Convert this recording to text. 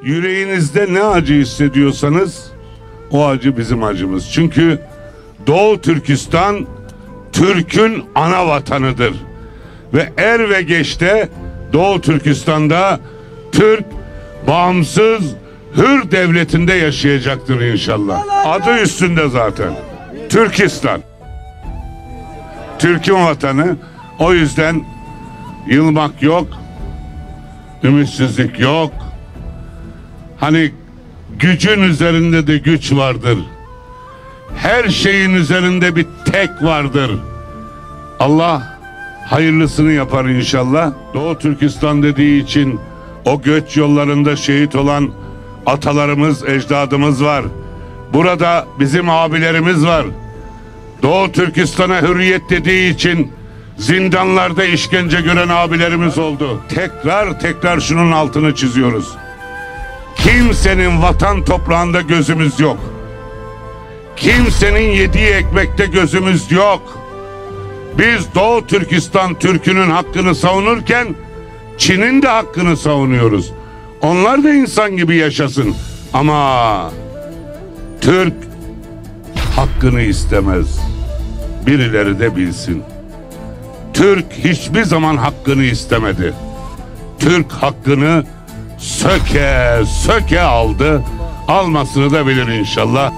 Yüreğinizde ne acı hissediyorsanız o acı bizim acımız. Çünkü Doğu Türkistan Türk'ün ana vatanıdır. Ve er ve geçte Doğu Türkistan'da Türk bağımsız hür devletinde yaşayacaktır inşallah. Adı üstünde zaten. Türkistan. Türk'ün vatanı. O yüzden yılmak yok. Ümitsizlik yok. Hani gücün üzerinde de güç vardır. Her şeyin üzerinde bir tek vardır. Allah hayırlısını yapar inşallah. Doğu Türkistan dediği için o göç yollarında şehit olan atalarımız, ecdadımız var. Burada bizim abilerimiz var. Doğu Türkistan'a hürriyet dediği için zindanlarda işkence gören abilerimiz oldu. Tekrar şunun altını çiziyoruz. Kimsenin vatan toprağında gözümüz yok. Kimsenin yediği ekmekte gözümüz yok. Biz Doğu Türkistan Türk'ünün hakkını savunurken Çin'in de hakkını savunuyoruz. Onlar da insan gibi yaşasın. Ama Türk hakkını istemez. Birileri de bilsin. Türk hiçbir zaman hakkını istemedi. Türk hakkını söke söke aldı. Almasını da bilir inşallah.